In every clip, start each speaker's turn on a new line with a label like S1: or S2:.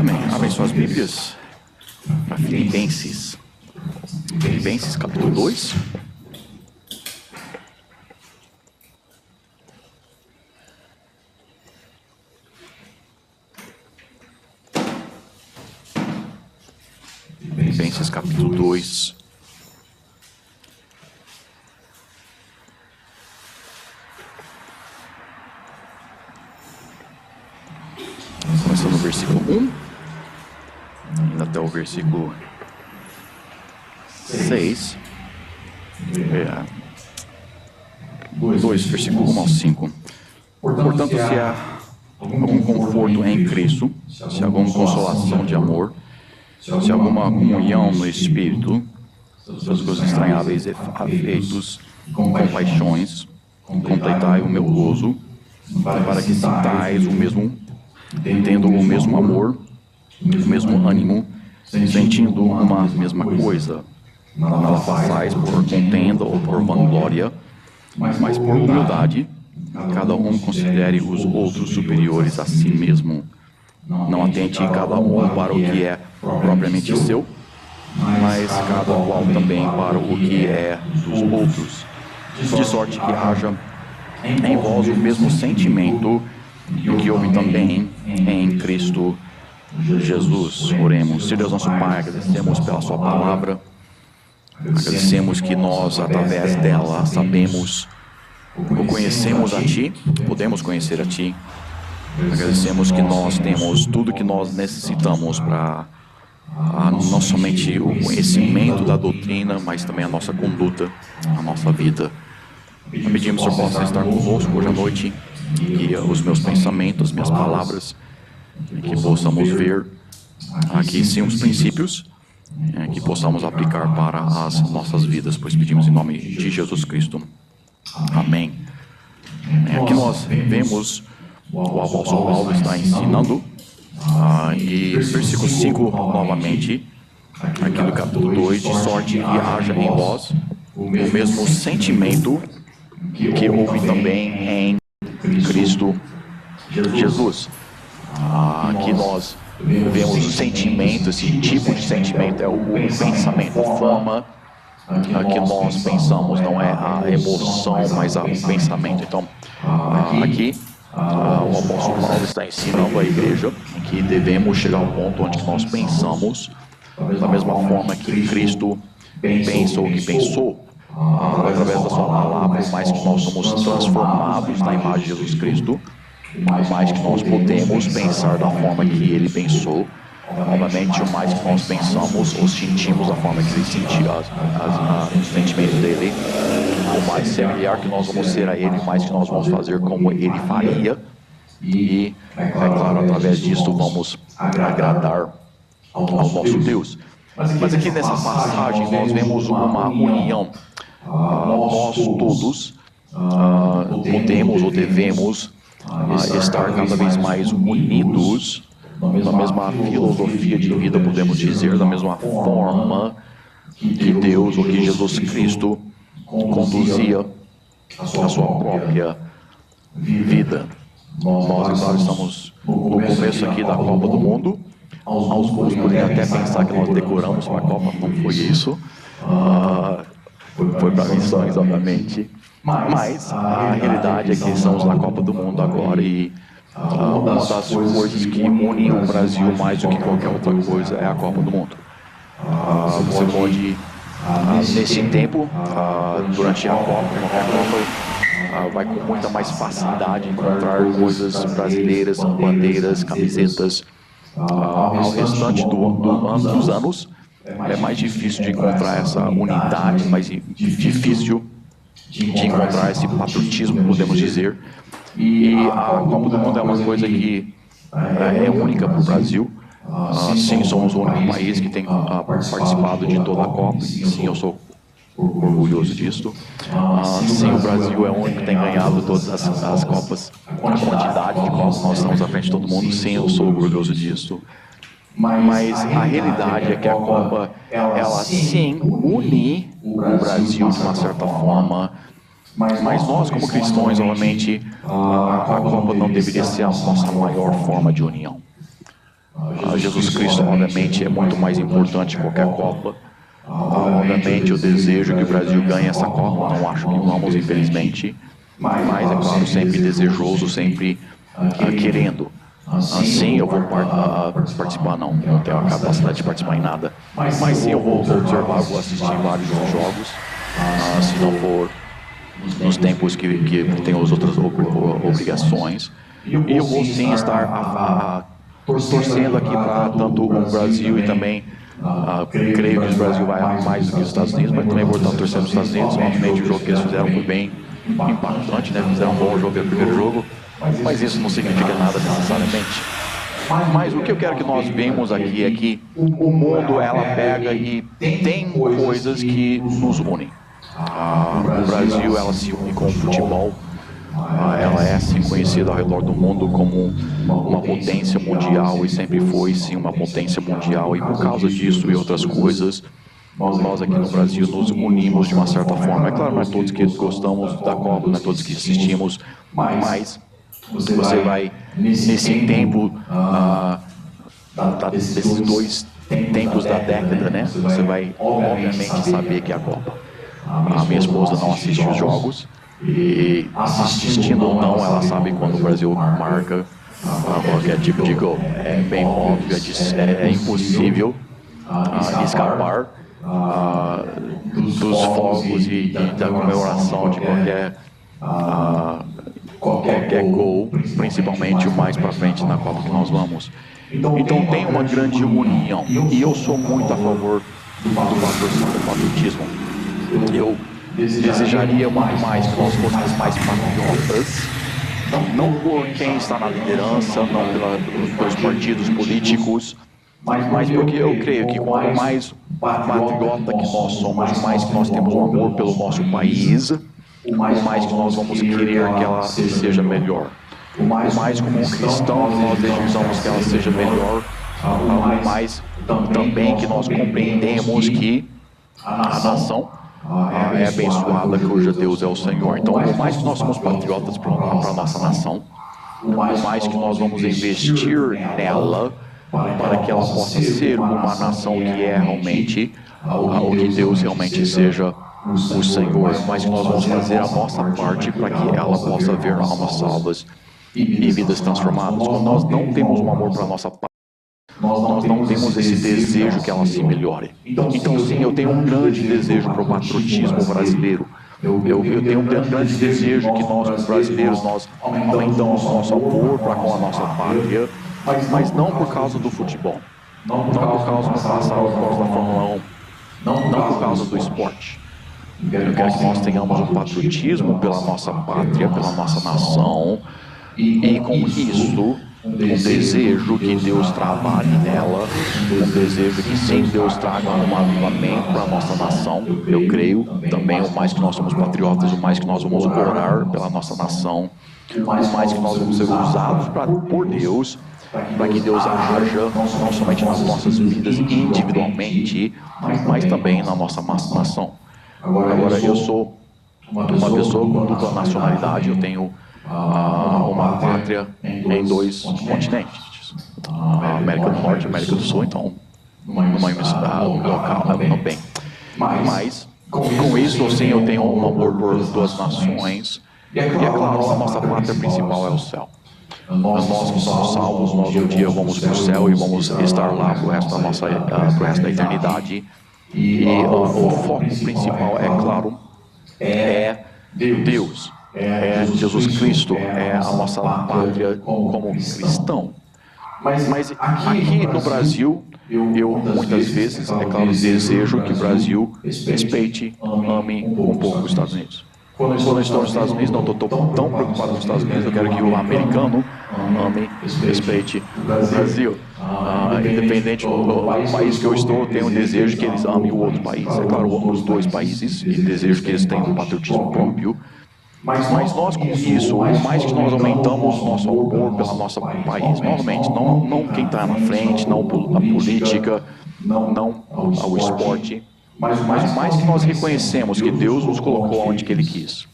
S1: Amém. Abrem suas Bíblias para Filipenses. Filipenses, capítulo 2. Filipenses, capítulo 2. Começando no versículo 1, indo até o versículo 6. 2, versículo 1 ao 5. Portanto, se há algum conforto em Cristo, se há alguma consolação de amor, se há alguma comunhão no Espírito, se as coisas estranháveis e afeitos com paixões, completai o meu gozo, para que sintais o mesmo, tendo o mesmo amor, o mesmo ânimo, sentindo uma mesma coisa. Nada façais por contenda ou por vanglória, mas por humildade, cada um considere os outros superiores a si mesmo. Não atente cada um para o que é propriamente seu, mas cada qual também para o que é dos outros. De sorte que haja em vós o mesmo sentimento que houve também em Cristo Jesus. Oremos. Senhor Deus nosso Pai, agradecemos pela sua palavra, agradecemos que nós, através dela, sabemos ou conhecemos a Ti, podemos conhecer a Ti. Agradecemos que nós temos tudo que nós necessitamos para não somente o conhecimento da doutrina, mas também a nossa conduta, a nossa vida. Pedimos que o Senhor possa estar conosco hoje à noite, guia os meus pensamentos, as minhas palavras, e que possamos ver aqui sim os princípios, que possamos aplicar para as nossas vidas, pois pedimos em nome de Jesus Cristo. Amém. Aqui nós vemos o apóstolo Paulo está ensinando, e versículo 5 novamente, aqui do capítulo 2, de sorte que haja em vós o mesmo sentimento que houve também em Cristo Jesus. Aqui nós vemos o sentimento, esse tipo de sentimento é o pensamento, a forma que nós pensamos, não é a emoção, mas o pensamento. Então, aqui o apóstolo Paulo está ensinando à igreja que devemos chegar ao ponto onde nós pensamos da mesma forma que Cristo pensa ou que pensou. Através da sua palavra, o mais que nós somos transformados na imagem de Jesus Cristo, o mais que nós podemos pensar da forma que Ele pensou. Obviamente, o mais que nós pensamos ou sentimos da forma que Ele sentia os sentimentos dele, o mais semelhante que nós vamos ser a Ele, o mais que nós vamos fazer como Ele faria. E, é claro, através disso vamos agradar ao nosso Deus. Mas aqui nessa passagem nós vemos uma união. Nós todos podemos ou devemos estar cada vez mais unidos na mesma filosofia de vida, podemos dizer, da mesma forma que Deus ou que Jesus Cristo conduzia a sua própria vida. Nós, claro, estamos no começo aqui da Copa do Mundo. Alguns poderiam até pensar que nós decoramos para a Copa, não foi isso. Foi para missões, obviamente. Mas a realidade é que estamos na Copa do Mundo agora e uma das coisas que unem o Brasil mais do que qualquer outra coisa é a Copa do Mundo. Você pode, nesse tempo, durante a Copa, qualquer Copa, vai com muita mais facilidade encontrar coisas brasileiras, bandeiras, camisetas. Ao restante dos anos, é mais difícil de encontrar essa unidade, mais difícil de encontrar esse patriotismo, podemos dizer. E a Copa do Mundo é uma coisa que é única para o Brasil. Sim, somos o único país que tem participado de toda a Copa. E sim, eu sou orgulhoso disso. Sim, o Brasil é o único que tem ganhado todas as Copas. A quantidade de Copas, nós estamos à frente de todo mundo. Sim, eu sou orgulhoso disso. Mas a realidade é que a Copa, ela sim une o Brasil de uma certa forma. Mas nós, como cristãos, obviamente, a Copa não deveria ser a nossa maior forma de união. Jesus Cristo, obviamente, é muito mais importante que qualquer Copa. Obviamente, eu desejo que o Brasil ganhe essa Copa. Não acho que vamos, infelizmente. Mas, é claro, sempre desejoso, sempre querendo. Sim, eu vou participar, não tenho a capacidade de participar em nada. Mas sim, eu vou observar, vou assistir vários jogos. Se não for nos tempos que tenho as outras obrigações. E eu vou sim estar torcendo aqui para tanto o Brasil e também creio que o Brasil vai mais do que os Estados Unidos, mas também vou estar torcendo os Estados Unidos. Obviamente o jogo que eles fizeram foi bem impactante, né? Fizeram um bom jogo no primeiro jogo, mas isso não significa nada necessariamente. Mas o que eu quero que nós vemos aqui é que o mundo, ela pega e tem coisas que nos unem. O Brasil, ela se une com o futebol. Ela é assim conhecida ao redor do mundo como uma potência mundial e sempre foi sim uma potência mundial, e por causa disso e outras coisas, nós aqui no Brasil nos unimos de uma certa forma. É claro, não é todos que gostamos da Copa, não é todos que assistimos, mas você vai nesse tempo desses dois tempos da década, né? Você vai obviamente saber que é a Copa. A minha esposa não assiste os jogos, e assistindo ou não, ela sabe quando o Brasil marca qualquer tipo de gol. É bem óbvio, é impossível escapar dos fogos e da comemoração de qualquer gol, principalmente o mais para frente na Copa que nós vamos. Então tem uma grande união, e eu sou muito a favor do patriotismo. Eu desejaria muito mais que nós fôssemos mais patriotas, não por quem está na liderança, não pelos partidos políticos, mas porque eu creio que quanto mais patriota que nós somos, mais que nós temos um amor pelo nosso país, o mais que nós vamos querer que ela seja melhor. O mais como um cristão nós desejamos que ela seja melhor, o mais também que nós compreendemos que a nação é abençoada, cujo Deus é o Senhor. Então, por mais que nós somos patriotas para a nossa nação, por mais que nós vamos investir nela para que ela possa ser uma nação que é realmente o que Deus realmente seja o Senhor, mas que nós vamos fazer a nossa parte para que ela possa ver almas salvas e vidas transformadas. Quando nós não temos um amor para a nossa parte, nós não temos esse desejo que ela se melhore. Então sim, eu tenho um grande desejo para o patriotismo brasileiro. Eu tenho um grande desejo que nós, como brasileiros, nós aumentamos nosso amor para com a nossa pátria, mas não por causa do futebol, não por causa do passado, por causa da Fórmula 1, não por causa do esporte. Eu quero que nós tenhamos um patriotismo pela nossa pátria, pela nossa nação, e com isso um desejo que Deus trabalhe nela, um desejo que sim, Deus traga um avivamento para a nossa nação. Eu creio também, o mais que nós somos patriotas, o mais que nós vamos orar pela nossa nação, o mais que nós vamos ser usados por Deus, para que Deus haja não somente nas nossas vidas individualmente, mas também na nossa nação. Agora, eu sou uma pessoa com dupla nacionalidade, eu tenho uma pátria em dois continentes, a América do Norte e a América do Sul, então numa local, bem. Mas com isso, sim, eu tenho um amor por duas nações, e é claro, a nossa pátria principal é o céu. Nós que somos salvos, nós um dia vamos para o céu e vamos estar lá para o resto da eternidade. E o foco principal, é claro, é Deus. É Jesus Cristo, é a nossa pátria como cristão. Mas aqui no Brasil, eu muitas vezes, é claro, desejo que o Brasil respeite, ame um pouco os Estados Unidos. Quando eu estou nos Estados Unidos, não estou tão preocupado com os Estados Unidos, eu quero que o americano ame, respeite o Brasil. Independente do país que eu estou, eu tenho o desejo que eles amem o outro país. É claro, eu amo os dois países e desejo que eles tenham um patriotismo próprio. Mas nós com isso, por mais que nós aumentamos nosso amor pelo nosso país, novamente, não quem está na frente, não a política, não o esporte, mas mais que nós reconhecemos que Deus nos colocou onde que Ele quis,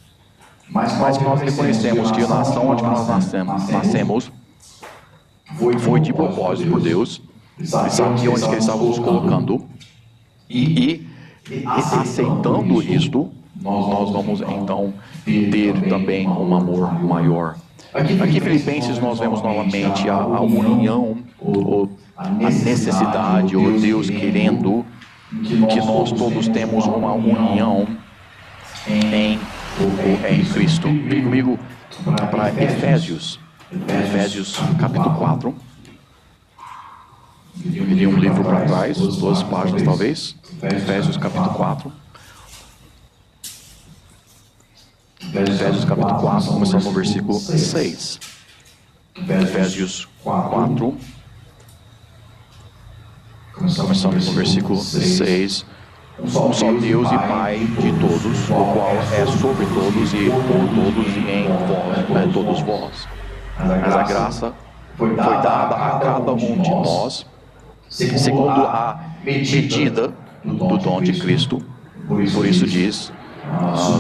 S1: mais que nós reconhecemos que a nação onde que nós nascemos foi de propósito por Deus. Ele sabia onde que ele estava nos colocando. E aceitando isto, nós vamos então ter também um amor maior. Aqui em Filipenses nós vemos novamente a união, ou a necessidade, ou Deus querendo que nós todos temos uma união em Cristo. Vem comigo para Efésios capítulo 4. Eu li um livro para trás, 2 páginas talvez. Efésios capítulo 4. Efésios capítulo 4, começando no versículo 6. Efésios 4, começando no versículo 6. Um só Deus e Pai de todos, o qual é sobre todos e por todos e em vós, todos vós. Mas a graça foi dada a cada um de nós, segundo a medida do dom de Cristo. Por isso diz,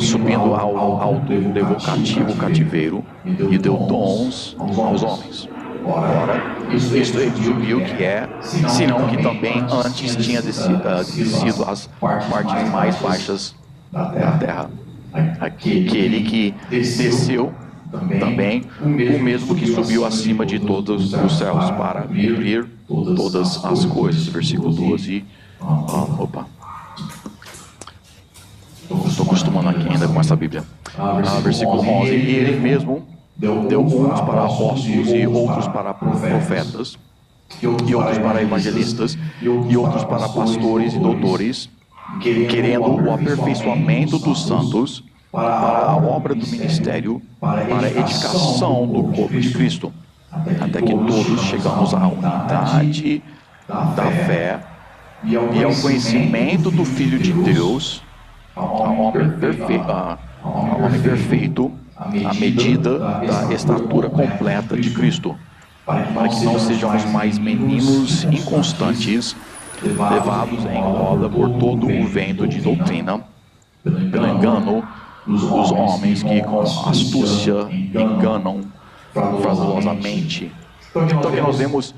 S1: subindo ao alto evocativo cativeiro, e deu dons aos homens. Ora, isto exibiu que é, senão que também antes tinha descido às partes mais baixas da terra. Aquele que desceu também, o mesmo que subiu acima de todos os céus para cumprir todas as coisas. Versículo 12. Estou acostumando aqui ainda com essa Bíblia. Versículo 11. E ele mesmo deu uns para apóstolos e outros para profetas, e outros para evangelistas, e outros para pastores e doutores, querendo o aperfeiçoamento dos santos para a obra do ministério, para a edificação do corpo de Cristo, até que todos chegamos à unidade da fé e ao conhecimento do Filho de Deus, ao homem perfeito, à medida da estatura completa de Cristo, para que não sejamos mais meninos inconstantes, levados em roda por todo o vento de doutrina, pelo engano dos homens que com astúcia enganam fraudulosamente. Então aqui nós vemos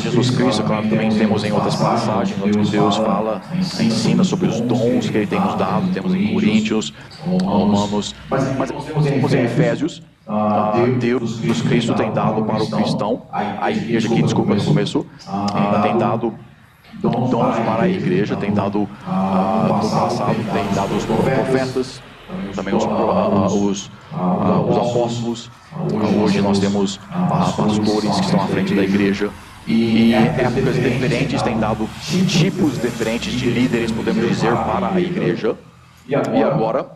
S1: Jesus Cristo, claro, também temos em outras passagens, onde Deus fala, ensina sobre os dons que Ele tem nos dado, temos em Coríntios, Romanos, mas temos em Efésios, Deus Cristo tem dado para o cristão, a igreja aqui, desculpa, no começo, tem dado dons para a igreja, tem dado, no passado, tem dado os profetas, também os apóstolos. Hoje nós temos pastores que estão à frente da igreja, e épocas diferentes têm dado tipos diferentes de líderes, podemos dizer, para a igreja. E agora,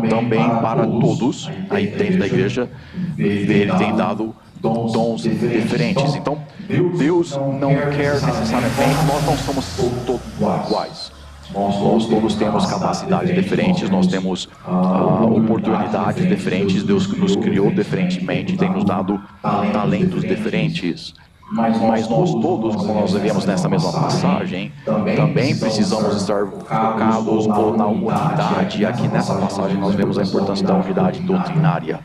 S1: também para todos, aí dentro da igreja, Ele tem dado dons diferentes. Então, Deus não quer necessariamente, nós não somos todos iguais. Nós todos temos capacidades diferentes, nós temos oportunidades diferentes, Deus nos criou diferentemente, tem nos dado talentos diferentes. Mas nós todos, como nós vemos nessa mesma passagem, também precisamos estar focados na unidade. Aqui nessa passagem nós vemos a importância da unidade doutrinária,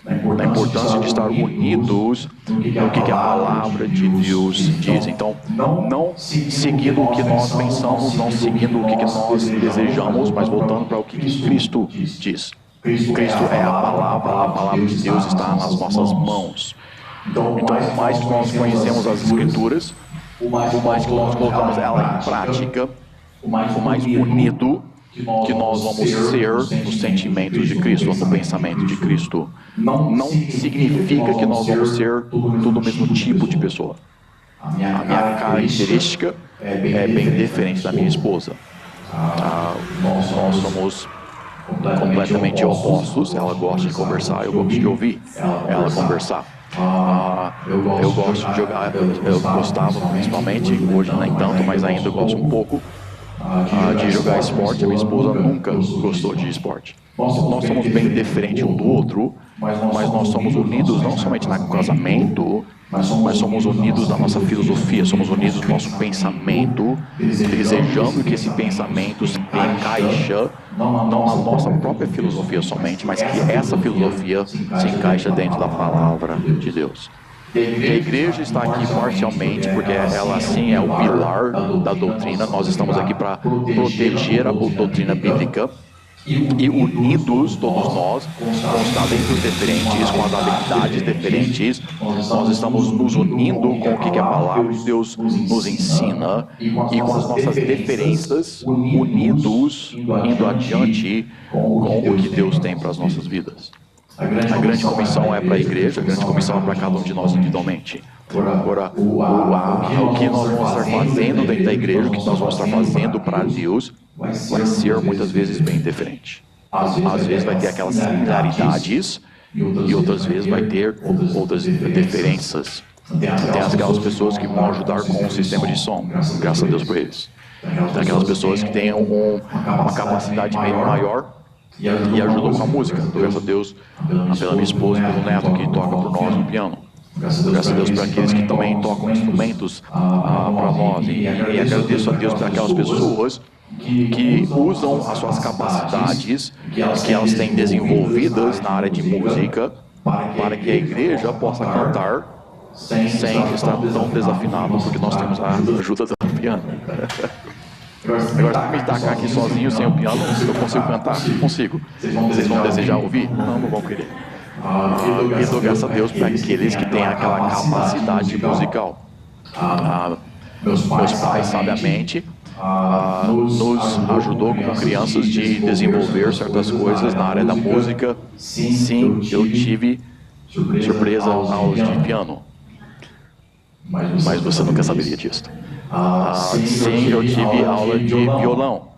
S1: a importância de estar unidos no que a palavra de Deus diz. Então, não seguindo o que nós pensamos, não seguindo o que nós desejamos, mas voltando para o que Cristo diz. Cristo é a palavra de Deus está nas nossas mãos. Então, por mais que nós conhecemos as Escrituras, por mais que nós colocamos ela em prática, o mais unido que nós vamos ser nos sentimentos de Cristo, no pensamento de Cristo. Não significa que nós vamos ser todo o mesmo tipo de pessoa. A minha característica é bem diferente da minha esposa. Nós somos completamente opostos. Ela gosta de conversar, eu gosto de ouvir ela conversar. Eu gosto de jogar, eu gostava principalmente, hoje nem tanto, mas ainda gosto um pouco de jogar esporte. A minha esposa nunca gostou de esporte. Nós somos bem diferentes um do outro, mas nós somos unidos não somente no casamento, mas somos unidos na nossa filosofia, somos unidos no nosso pensamento, desejando que esse pensamento se encaixa não na nossa própria filosofia somente, mas que essa filosofia se encaixa dentro da palavra de Deus. Que a igreja está aqui parcialmente, porque ela sim é o pilar da doutrina. Nós estamos aqui para proteger a doutrina bíblica. E unidos, todos nós, com os talentos diferentes, com as habilidades diferentes, nós estamos nos unindo com o que a palavra de Deus nos ensina e com as nossas diferenças, unidos, indo adiante com o que Deus tem para as nossas vidas. A grande comissão é para a igreja, a grande comissão é para cada um de nós individualmente. Agora, o que nós vamos estar fazendo dentro da igreja, o que nós vamos estar fazendo para Deus, vai ser muitas vezes bem diferente. Às vezes vai ter aquelas similaridades e outras vezes vai ter outras diferenças. Tem aquelas pessoas que vão ajudar com o sistema de som, graças a Deus por eles. Tem aquelas pessoas que têm uma capacidade maior e ajudam com a música. Graças a Deus pela minha esposa e pelo neto que toca por nós no piano. Graças a Deus por aqueles que também tocam instrumentos para nós. E agradeço a Deus por aquelas pessoas que usam as suas capacidades que elas têm desenvolvidas na área de música para que a igreja possa cantar sem estar tão desafinado, porque nós temos a ajuda do piano. Agora, se me tacar aqui sozinho, sem o piano, eu consigo cantar? Consigo. Vocês vão desejar ouvir? Não vão querer. E dou graças a Deus para aqueles que têm aquela capacidade musical. Meus pais, sabiamente, nos ajudou como crianças de desenvolver certas coisas na área da música. Sim, eu tive surpresa aulas de piano. Mas você nunca saberia disso. Sim, eu tive aula de violão.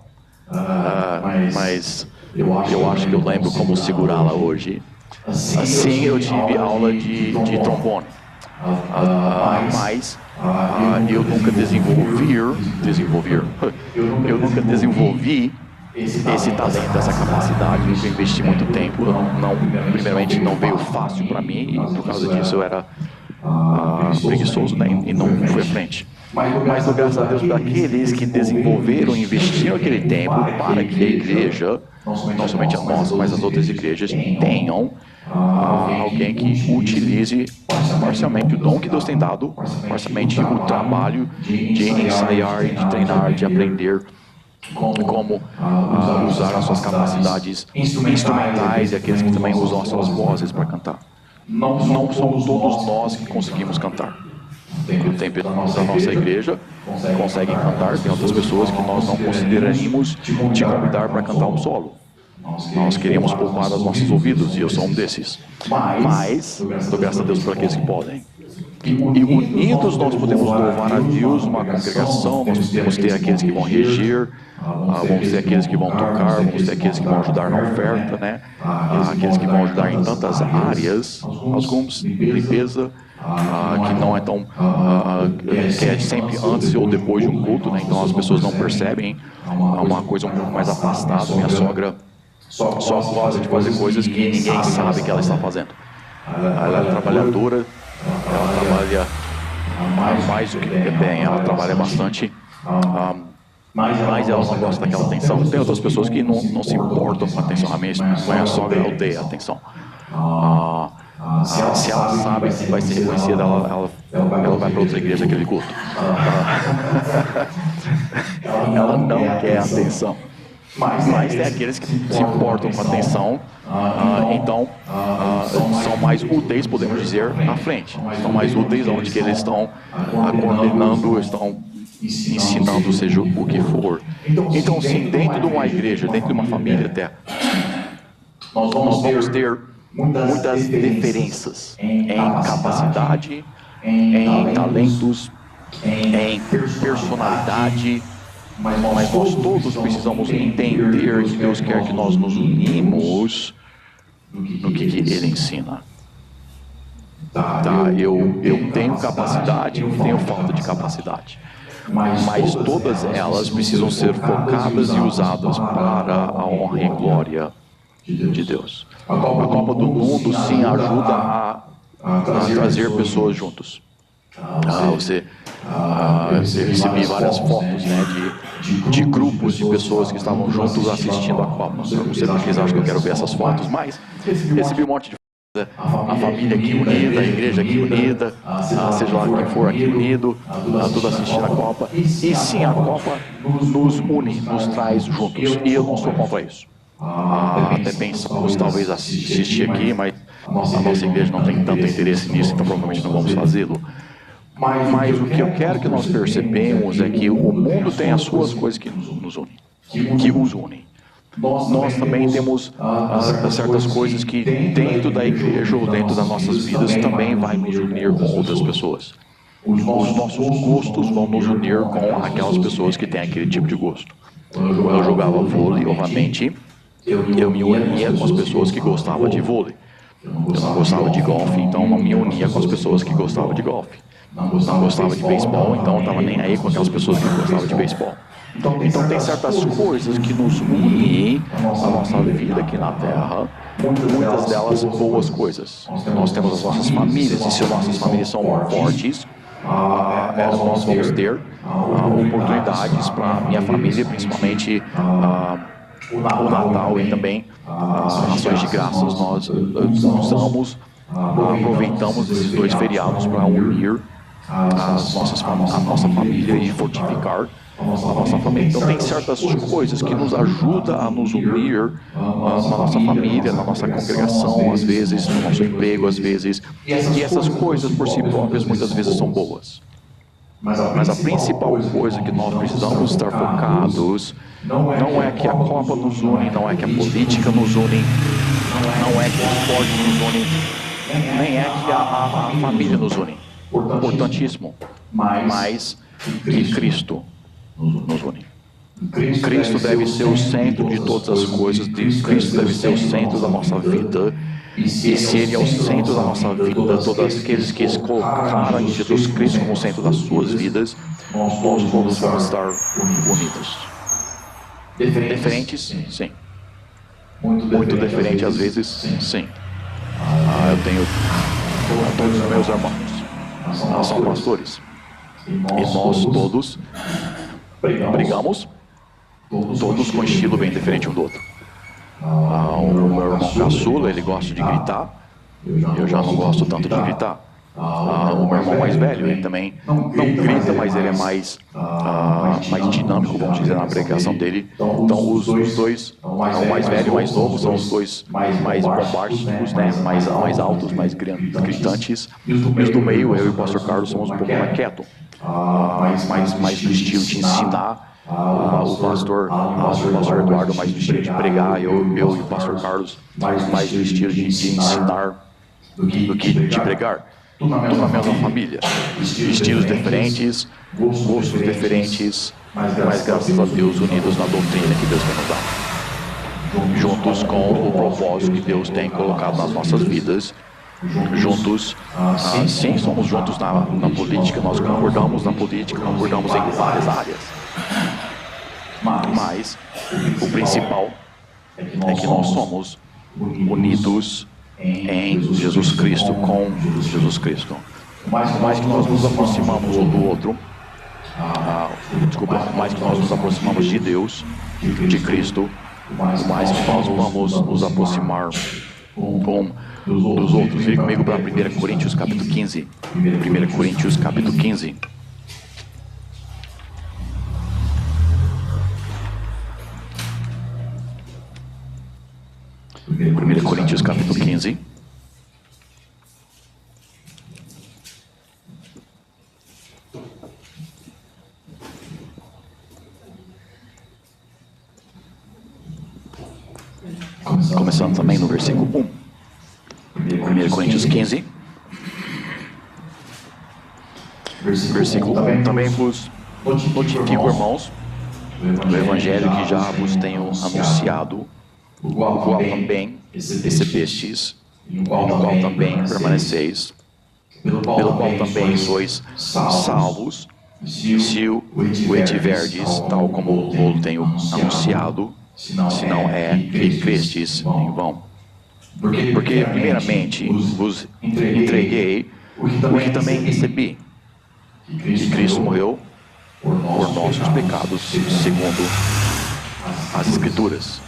S1: Mas eu acho que eu lembro como segurá-la hoje. Sim, eu tive aula de trombone. Mas eu nunca eu nunca desenvolvi esse talento, essa capacidade. Eu investi muito tempo. Primeiramente, não veio fácil para mim e por causa disso eu era preguiçoso, né, e não fui à frente. Mas dou graças a Deus para aqueles que desenvolveram e investiram aquele tempo para que a igreja, não somente a nossa, mas as outras igrejas, tenham alguém que utilize parcialmente o dom que Deus tem dado, parcialmente o trabalho de ensaiar e de treinar, de aprender como usar as suas capacidades instrumentais e aqueles que também usam as suas vozes para cantar. Não somos todos nós que conseguimos cantar. Tem pessoas da nossa igreja que conseguem cantar, tem outras pessoas que nós não consideraríamos te convidar para cantar um solo. Nós queríamos poupar os nossos ouvidos, e eu sou um desses. Mas, dou graças a Deus por aqueles que podem. E unidos nós podemos louvar a Deus, uma congregação, nós podemos ter aqueles que vão reger, vamos ter aqueles que vão tocar, vamos ter aqueles que vão ajudar na oferta, né? Aqueles que vão ajudar em tantas áreas, alguns limpeza, que não é tão, que é sempre antes ou depois de um culto, né? Então as pessoas não percebem, uma coisa um pouco mais afastada. Minha sogra só gosta de fazer coisas que ninguém sabe que ela está fazendo. Ela é trabalhadora, ela trabalha mais do que bem, ela trabalha bastante, mas ela não gosta daquela atenção. Tem outras pessoas que não se importam com a atenção. A minha sogra odeia a atenção. Se ela sabe que vai ser reconhecida, ela vai para outra igreja aquele culto. Ela não quer atenção. Mas tem aqueles que se importam com a atenção, então são mais úteis, podemos dizer, à frente. São mais úteis onde que eles estão coordenando, estão ensinando, seja o que for. Então, sim, dentro de uma igreja, dentro de uma família até, nós vamos ter muitas diferenças em capacidade, em talentos, em personalidade. Mas nós todos precisamos entender que Deus quer que nós nos unimos no que Ele ensina. Eu tenho capacidade, eu tenho falta de capacidade. Mas todas elas precisam ser focadas e usadas para a honra e glória de Deus. A Copa do Mundo, sim, ajuda a trazer pessoas juntos. Eu recebi várias fotos, né, de grupos de pessoas que estavam juntos assistindo a Copa. Eu não sei porque eles acham que eu quero ver essas fotos, mas recebi um monte de a família aqui unida, a igreja aqui unida, seja lá quem for aqui unido, tudo assistindo a Copa. E sim, a Copa nos une, nos traz juntos. E eu não sou contra isso. Até pensamos talvez assistir aqui, mas a nossa igreja não tem tanto interesse nisso, então provavelmente não vamos fazê-lo. Mas o que eu quero que nós percebemos é que o mundo tem as suas coisas que nos unem, que os unem. Nós também temos certas coisas que dentro da igreja ou dentro das nossas vidas também vai nos unir com outras pessoas. Os nossos gostos vão nos unir com aquelas pessoas que têm aquele tipo de gosto. Eu jogava vôlei, obviamente, eu me unia com as pessoas que gostavam de vôlei. Eu não gostava de golfe, então não me unia com as pessoas que gostavam de golfe. Não gostava de beisebol, então não estava nem aí com aquelas pessoas que gostavam de beisebol. Então tem certas coisas que nos unem na nossa vida aqui na Terra, muitas delas boas coisas. Nós temos as nossas famílias, e se as nossas famílias são fortes, nós vamos ter oportunidades para a minha família, principalmente o Natal e também ações de graças. Nós usamos, aproveitamos esses dois feriados para unir a nossa família e fortificar a nossa família. Então tem certas coisas que nos ajudam a nos unir na nossa família, na nossa congregação, às vezes, no nosso emprego, às vezes. E essas coisas por si próprias muitas vezes são boas. Mas a principal coisa que nós precisamos estar focados não é que a Copa nos une, não é que a política nos une, não é que o esporte nos une, nem é que a família nos une. Importantíssimo, mas que Cristo nos une. Cristo deve ser o centro de todas as coisas, Cristo deve ser o centro da nossa vida. E se Ele é o centro da nossa vida, todos aqueles que colocaram em Jesus Cristo como centro das suas vidas, nós todos vamos estar unidos. Diferentes? Sim. Muito diferente às vezes? Sim. Eu tenho todos os meus irmãos. São pastores. E nós todos brigamos, todos com estilo bem diferente um do outro. O meu irmão caçula, ele gosta de gritar. Eu já não gosto tanto de gritar. O meu irmão mais velho, ele também não grita, mas ele é mais dinâmico, vamos dizer, na pregação dele. Então os dois, o mais velho e o mais novo, são os dois mais bombásticos, né? mais altos, mais gritantes. E os do meio, eu e o pastor Carlos, somos um pouco mais quietos, mais do estilo de ensinar. O pastor Eduardo mais do estilo de pregar, eu e o pastor Carlos mais do estilo de ensinar do que de pregar. Tudo na mesma família, estilos diferentes, gostos diferentes, mas graças a Deus unidos na doutrina que Deus tem nos dado, juntos com o propósito que Deus tem colocado nas nossas vidas, juntos. Sim, somos juntos na política, nós concordamos na política, concordamos em várias áreas, mas o principal é que nós somos unidos em Jesus Cristo, com Jesus Cristo. Mais que nós nos aproximamos um do outro, mais que nós nos aproximamos de Deus, de Cristo, mais que nós vamos nos aproximar dos outros. Vire comigo para 1 Coríntios capítulo 15. 1 Coríntios capítulo 15. 1 Coríntios capítulo 15. Começando também no versículo 1. 1 Coríntios 15. Versículo 1. Também vos notifico, irmãos, o evangelho que já vos tenho anunciado, o qual também recebestes, e no qual também permaneceis, pelo qual também sois salvos, se o tiverdes, tal como vos tenho anunciado, se não é que crestes em vão. Porque primeiramente vos entreguei o que também recebi, que Cristo morreu por nossos pecados, segundo as Escrituras,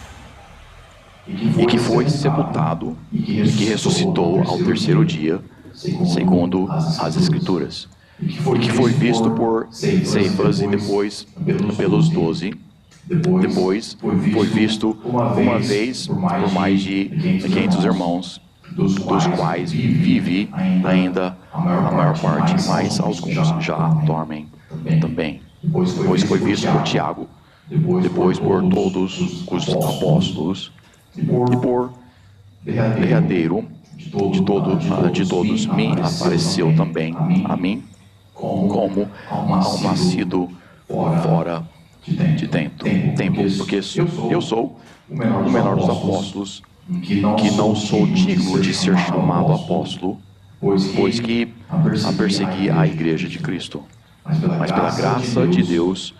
S1: e que foi sepultado e que ressuscitou ao terceiro dia, segundo as Escrituras, e que foi visto por Cefas e depois pelos 12. Depois foi visto uma vez por mais de 500 irmãos, dos quais vive ainda a maior parte, mas alguns já dormem também. Depois foi visto por Tiago, depois por todos os apóstolos, e por derradeiro de todos me apareceu também a mim, como ao nascido fora de dentro, porque eu sou o menor dos apóstolos, que não sou digno de ser chamado apóstolo, pois que persegui a igreja de Cristo. Mas pela graça de Deus,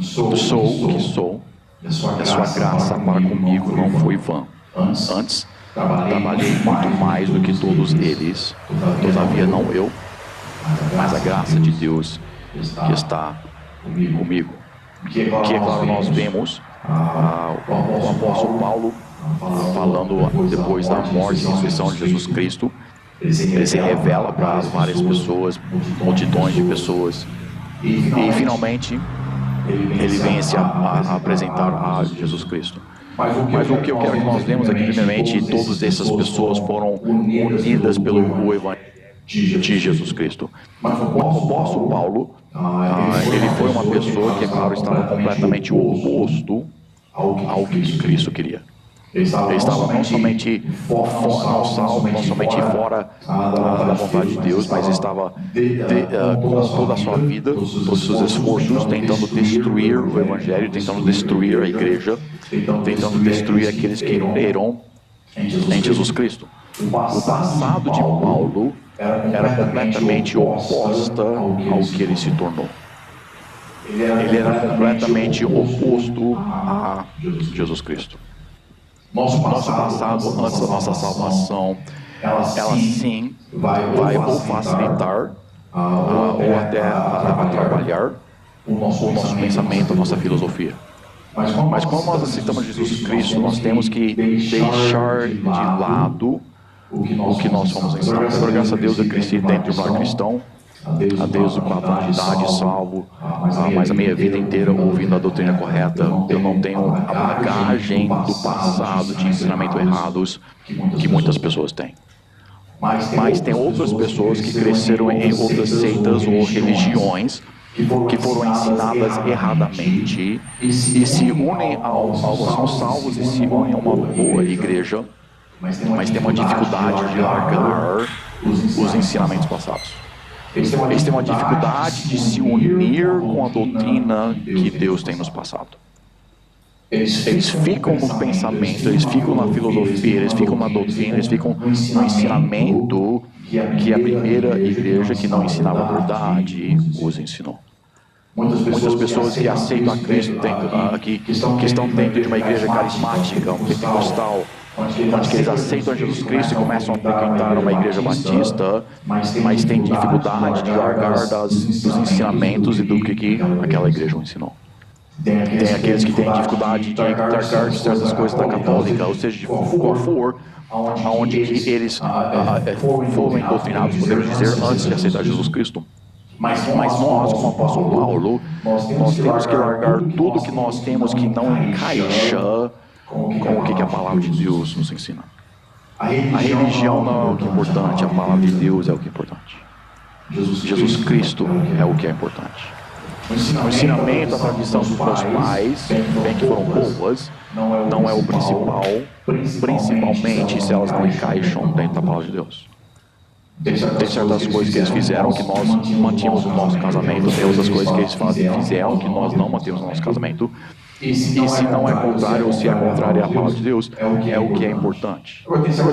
S1: sou o que sou, e a sua graça para comigo não foi vã. Antes, trabalhei muito mais do que todos eles, todavia não eu, mas a graça de Deus que está comigo. Que é claro, nós vemos o apóstolo Paulo falando depois da morte e ressurreição de Jesus Cristo. Ele se revela para várias pessoas, multidões de pessoas, e finalmente ele vem se apresentar a Jesus Cristo. Mas o que eu quero que nós vemos aqui, primeiramente, todas essas pessoas foram unidas pelo Evangelho de Jesus Cristo. O apóstolo Paulo, ele foi uma pessoa que, é claro, estava completamente oposto ao que Cristo queria. Ele estava não somente fora da vontade de Deus, mas estava com toda a sua vida, todos os seus esforços, tentando destruir o Evangelho, tentando destruir a igreja, tentando destruir aqueles que creram em Jesus Cristo. O passado de Paulo era completamente oposta ao que ele se tornou. Ele era completamente oposto a Jesus Cristo. Nosso passado, antes da nossa salvação, ela sim vai ou facilitar ou até atrapalhar o nosso pensamento, a nossa filosofia. Mas quando nós aceitamos Jesus Cristo, nós temos que deixar de lado o que nós fomos ensinados. Agora, graças a Deus, eu cresci dentro de um lar cristão, desde os 4 anos de idade, salvo, mas a minha vida inteira ouvindo a doutrina correta. Eu não tenho a bagagem do passado de ensinamento errados que muitas pessoas têm. Mas tem outras pessoas que cresceram em outras seitas ou religiões que foram ensinadas erradamente e se unem são salvos e se unem a uma boa igreja, mas tem uma dificuldade de largar os ensinamentos passados. Eles têm uma dificuldade de se unir com a doutrina que Deus tem nos passado. Eles ficam no pensamento, eles ficam na filosofia, eles ficam na doutrina, eles ficam no ensinamento que a primeira igreja que não ensinava a verdade os ensinou. Muitas pessoas que aceitam a Cristo, que estão dentro de uma igreja carismática, um pentecostal, onde eles aceitam Jesus Cristo e começam a frequentar uma igreja batista, mas têm dificuldade de largar dos ensinamentos e do que aquela igreja ensinou. Tem aqueles que têm dificuldade de largar de certas coisas da católica, ou seja, de qual for, onde eles foram doutrinados, podemos dizer, antes de aceitar Jesus Cristo. Mas nós, como apóstolo Paulo, nós temos que largar tudo que nós temos que não encaixa com o que a palavra de Deus nos ensina. A religião não é o que é importante, a palavra de Deus é o que é importante. Jesus Cristo é o que é importante. O ensinamento, a tradição dos nossos pais, bem que foram boas, não é o principal, principalmente se elas não encaixam dentro da palavra de Deus. Tem certas coisas que eles fizeram que nós mantínhamos no nosso casamento, tem outras coisas que eles fizeram que nós não mantemos no nosso casamento. E se não é contrário, ou se é contrário à palavra de Deus, é o que é importante.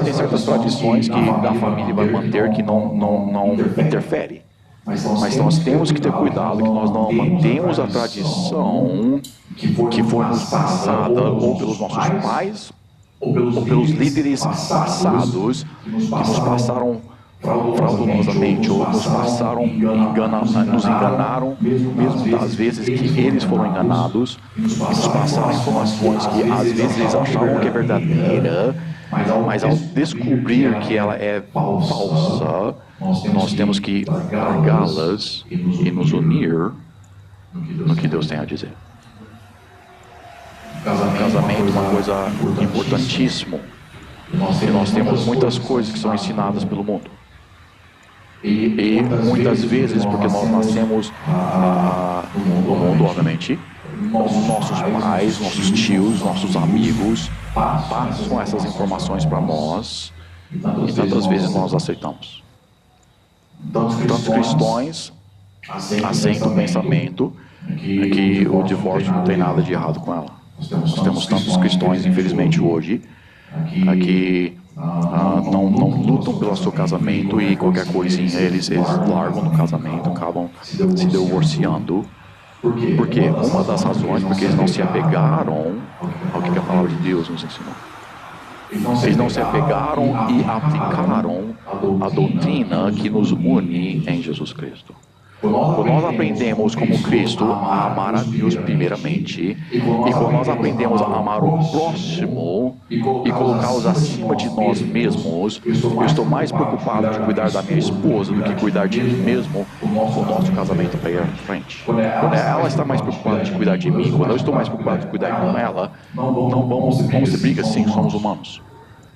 S1: Tem certas tradições que a família vai manter que não interfere. Mas nós temos que ter cuidado que nós não mantemos a tradição que foi nos passada ou pelos nossos pais ou pelos líderes passados que nos passaram fraudulosamente ou nos enganaram, mesmo das vezes que eles foram enganados, e nos passaram informações que às vezes eles achavam que é verdadeira, mas ao descobrir que ela é falsa, nós temos que largá-las e nos unir no que Deus tem a dizer. O casamento é uma coisa importantíssima. E nós temos muitas coisas que são ensinadas pelo mundo. E muitas vezes, porque nós nascemos no mundo, obviamente, nossos pais, nossos tios, nossos amigos passam essas informações para nós e tantas vezes nós aceitamos. Tantos cristãos aceitam o pensamento que o divórcio não tem nada de errado com ela. Nós temos tantos cristãos, infelizmente, hoje, que não lutam pelo seu casamento e qualquer coisinha eles largam no casamento, acabam se divorciando. Porque uma das razões porque eles não se apegaram ao que a palavra de Deus nos ensinou. Eles não se apegaram e aplicaram a doutrina que nos une em Jesus Cristo. Quando nós aprendemos como Cristo a amar a Deus primeiramente, e quando nós aprendemos a amar o próximo e colocá-los acima de nós mesmos, eu estou mais preocupado de cuidar da minha esposa do que cuidar de mim mesmo, o nosso casamento vai ir à frente. Quando ela está mais preocupada de cuidar de mim, quando eu estou mais preocupado de cuidar com ela, não vamos ter briga, sim, somos humanos.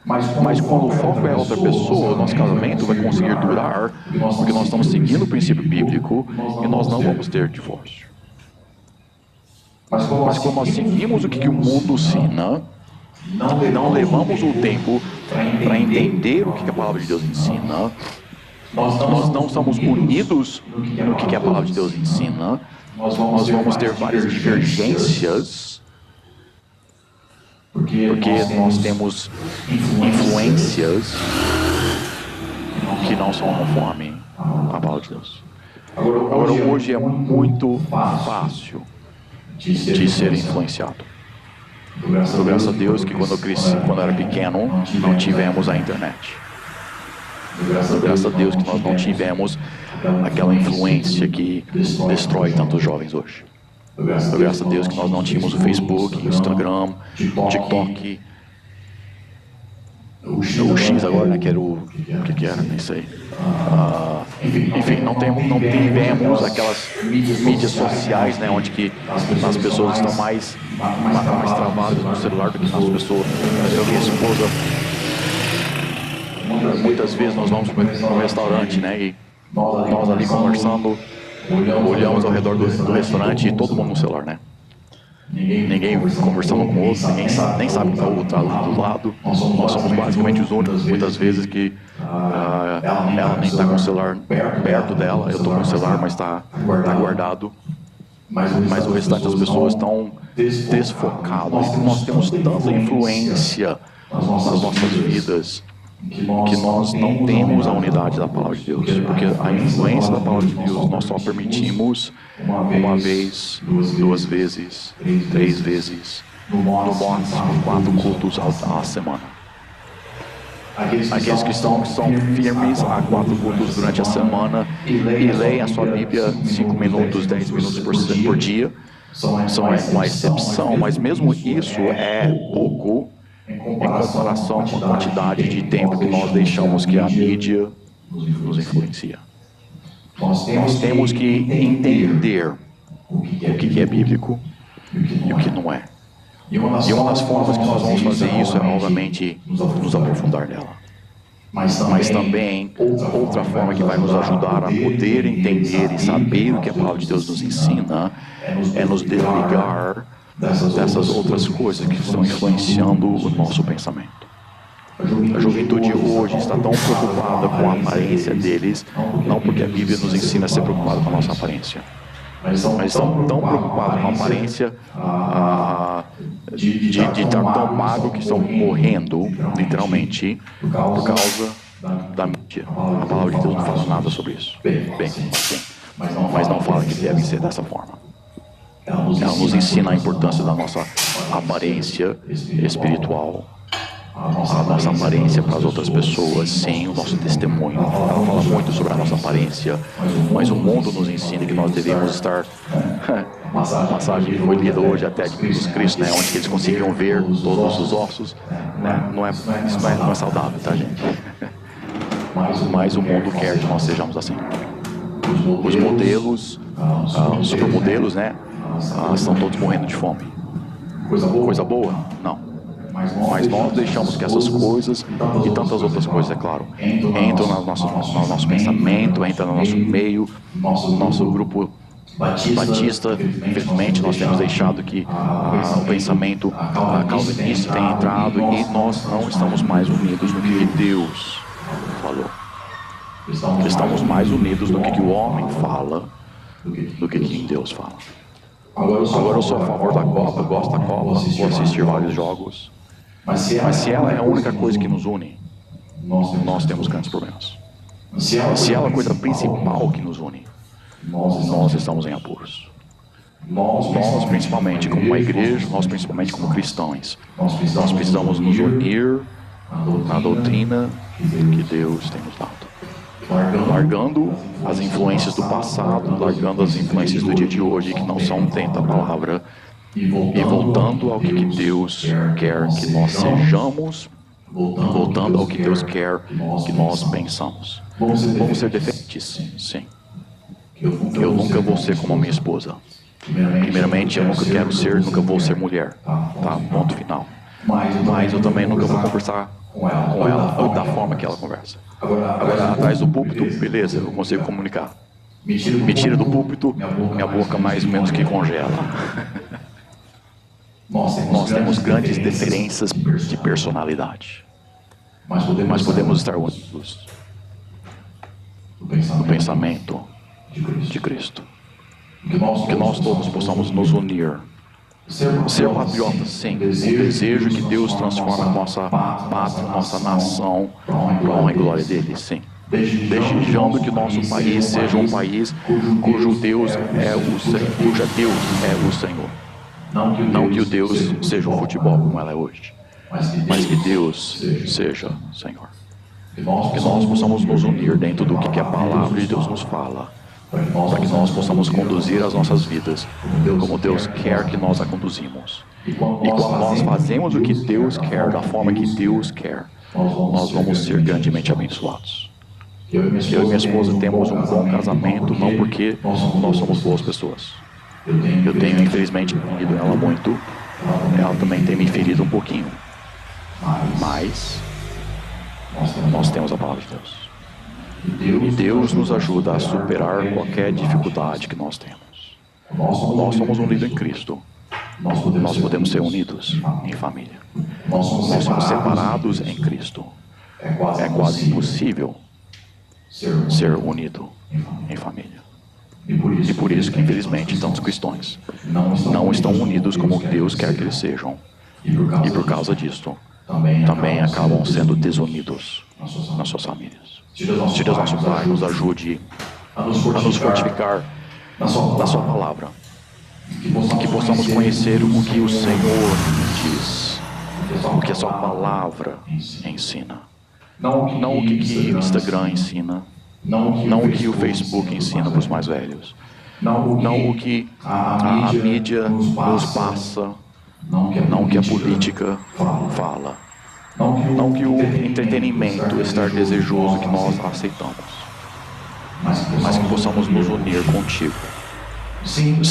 S1: Mas quando o foco é outra pessoa, o nosso casamento vai conseguir durar, porque nós estamos seguindo o princípio bíblico e nós não vamos ter divórcio. Mas quando nós seguimos o que o mundo ensina, não levamos o tempo para entender o que a palavra de Deus ensina, nós não somos unidos no que a palavra de Deus ensina, nós vamos ter várias divergências, porque nós temos influências que não são conforme a palavra de Deus. Agora, hoje é muito fácil de ser influenciado. Dou graças a Deus que quando eu cresci, quando eu era pequeno, não tivemos a internet. Dou graças a Deus que nós não tivemos aquela influência que destrói tantos jovens hoje. Graças a Deus que nós não tínhamos o Facebook, Instagram, TikTok, o X agora, né, que era o que era, nem sei. Enfim, não tivemos aquelas mídias sociais, né, onde que as pessoas estão mais travadas no celular do que nas pessoas. Eu e minha esposa, muitas vezes nós vamos para um restaurante, né, e nós ali conversando, olhamos ao redor do restaurante e todo mundo no celular, né? Ninguém conversando com o outro, nem sabe que está o outro do lado. Nós somos basicamente os únicos, muitas vezes, que ela nem está com o celular perto dela, eu estou com o celular, mas está guardado. Mas o restante das pessoas estão desfocadas. Nós temos tanta influência nas nossas vidas que nós não temos a unidade da palavra de Deus, porque a influência da palavra de Deus nós só permitimos uma vez, duas vezes, três vezes, no máximo 4 cultos à semana. Aqueles que são firmes a 4 cultos durante a semana e leem a sua Bíblia 5 minutos, 10 minutos por dia, são uma exceção, mas mesmo isso é pouco em comparação com a quantidade de tempo que nós deixamos que a mídia nos influencia. Nós temos que entender o que é bíblico e o que não é. E uma das formas que nós vamos fazer isso é, obviamente, nos aprofundar nela. Mas também, outra forma que vai nos ajudar a poder entender e saber o que a palavra de Deus nos ensina é nos desligar dessas outras coisas que estão influenciando o nosso pensamento. A juventude hoje está tão preocupada com a aparência deles, não porque a Bíblia nos ensina a ser preocupado com a nossa aparência, mas estão tão preocupados com a aparência de estar tão magro que estão morrendo, literalmente, por causa da mídia. A palavra de Deus não fala nada sobre isso. Bem, sim, mas não fala que deve ser dessa forma. Ela nos ensina a importância da nossa aparência espiritual a nossa aparência para as outras pessoas, sim, o nosso testemunho. Ela fala muito sobre a nossa aparência, mas o mundo nos ensina que nós devemos estar... A passagem que foi lida hoje até de Jesus Cristo, né, onde eles conseguiam ver todos os ossos, né, isso não é saudável, tá, gente? Mas o mundo quer que nós sejamos assim. Os modelos, supermodelos, né, estão todos morrendo de fome. Coisa boa? Não. Mas nós deixamos que essas coisas e tantas outras coisas, é claro, entram no nosso pensamento, entram no nosso meio, no nosso grupo batista. Infelizmente, nós temos deixado que o pensamento calvinista tenha entrado e nós não estamos mais unidos no que Deus falou. Estamos mais unidos no que o homem fala do que Deus fala. Agora eu sou a favor da Copa, gosto da Copa, vou assistir vários jogos. Mas se ela é a única coisa que nos une, nós temos grandes problemas. Se ela é a coisa principal que nos une, nós estamos em apuros. Nós, principalmente como uma igreja, nós, principalmente como cristãos, nós precisamos nos unir na doutrina que Deus tem nos dado. Largando as influências do passado, largando as influências do dia de hoje, que não são dentro da palavra, e voltando ao que Deus quer que nós sejamos, voltando ao que Deus quer que nós pensamos. Vamos ser diferentes? Sim. Eu nunca vou ser como a minha esposa. Primeiramente, eu nunca quero ser, nunca vou ser mulher. Tá? Ponto final. Mas eu também nunca vou conversar com ela da forma que ela conversa. Agora, atrás do púlpito, beleza, eu consigo comunicar. Me tira do púlpito, minha boca mais ou menos que congela. Nós temos grandes diferenças de personalidade, mas podemos estar unidos no pensamento de Cristo. Que nós todos possamos nos unir. Ser patriota, sim. O desejo que Deus transforma a nossa pátria, nossa nação, para a honra e glória dele, sim. Desejando que o nosso país seja um país cujo Deus é o Senhor, cuja Deus é o Senhor. Não que o Deus seja o futebol como ela é hoje, mas que Deus seja Senhor. Que nós possamos nos unir dentro do que a palavra de Deus nos fala, para que nós possamos conduzir as nossas vidas como Deus quer que nós a conduzimos. E quando nós fazemos o que Deus quer, da forma que Deus quer, nós vamos ser grandemente abençoados. Eu e minha esposa temos um bom casamento, não porque nós somos boas pessoas. Eu tenho, infelizmente, ferido ela muito. Ela também tem me ferido um pouquinho. Mas nós temos a palavra de Deus. E Deus nos ajuda a superar qualquer dificuldade que nós temos. Nós somos unidos em Cristo. Nós podemos ser unidos em família. Nós somos separados em Cristo. É quase impossível ser unido em família. E por isso que, infelizmente, tantos cristãos não estão unidos como Deus quer que eles sejam. E por causa disso, também acabam sendo desunidos nas suas famílias. Se Deus nosso Pai nos ajude a nos fortificar na sua palavra, que possamos conhecer o que o Senhor diz, o que a sua palavra ensina. Não o que o Instagram ensina, não o que o Facebook ensina para os mais velhos, não o que a mídia nos passa, não o que a política fala, não que o entretenimento estar desejoso que nós aceitamos, mas que possamos nos unir contigo. Sim,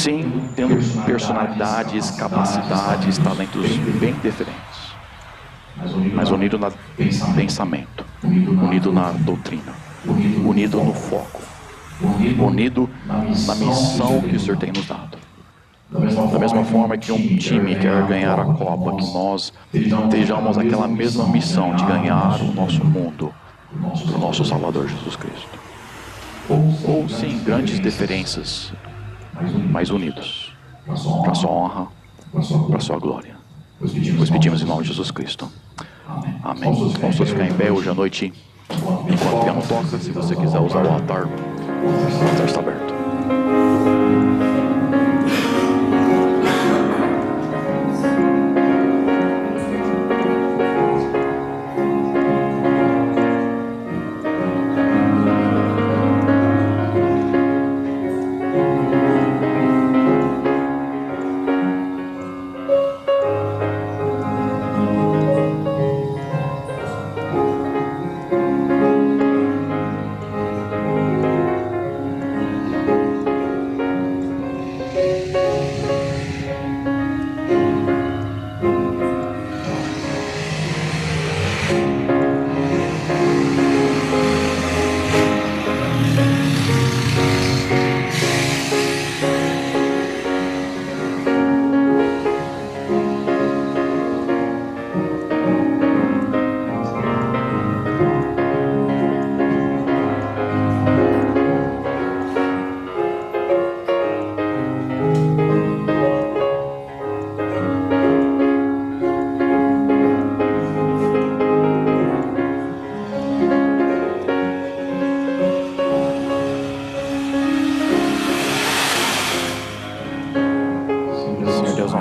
S1: tendo personalidades, capacidades, talentos bem diferentes, mas unido no pensamento, unido na doutrina, unido no foco, unido na missão que o Senhor tem nos dado. Da mesma forma que um time quer ganhar a Copa, que nós estejamos aquela mesma missão de ganhar o nosso mundo para o nosso Salvador Jesus Cristo. Ou sim, grandes diferenças, mas unidos para a sua honra, para a sua glória. Pois pedimos em nome de Jesus Cristo. Amém. Vamos todos ficar em pé hoje à noite. Enquanto o piano toca, se você quiser usar o altar está aberto.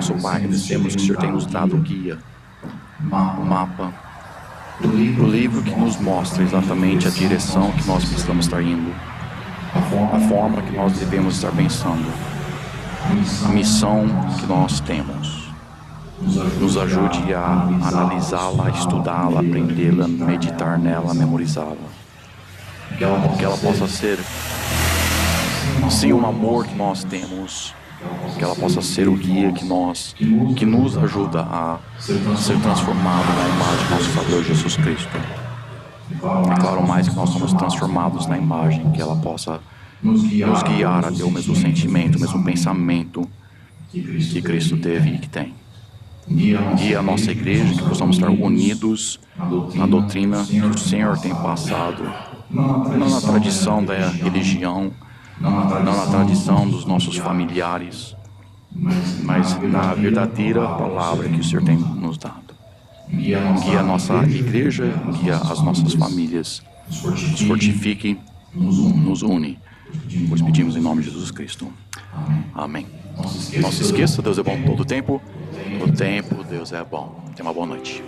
S1: Nosso Pai, agradecemos que o Senhor tem nos dado o guia, o mapa, o livro que nos mostra exatamente a direção que nós precisamos estar indo, a forma que nós devemos estar pensando, a missão que nós temos. Nos ajude a analisá-la, estudá-la, aprendê-la, meditar nela, memorizá-la. Que ela possa ser, sim, um amor que nós temos, que ela possa ser o guia que nos ajuda a ser transformado na imagem do nosso Salvador Jesus Cristo. E claro, mais que nós somos transformados na imagem, que ela possa nos guiar a ter o mesmo sentimento, o mesmo pensamento que Cristo teve e que tem. Guia a nossa igreja, que possamos estar unidos na doutrina que o Senhor tem passado, não na tradição da religião, não na tradição dos nossos familiares, mas na verdadeira palavra que o Senhor tem nos dado. Guia a nossa igreja, guia as nossas famílias, nos fortifique, nos une. Pois pedimos em nome de Jesus Cristo. Amém. Não se esqueça, Deus é bom todo o tempo. Todo tempo, Deus é bom. Tenha uma boa noite.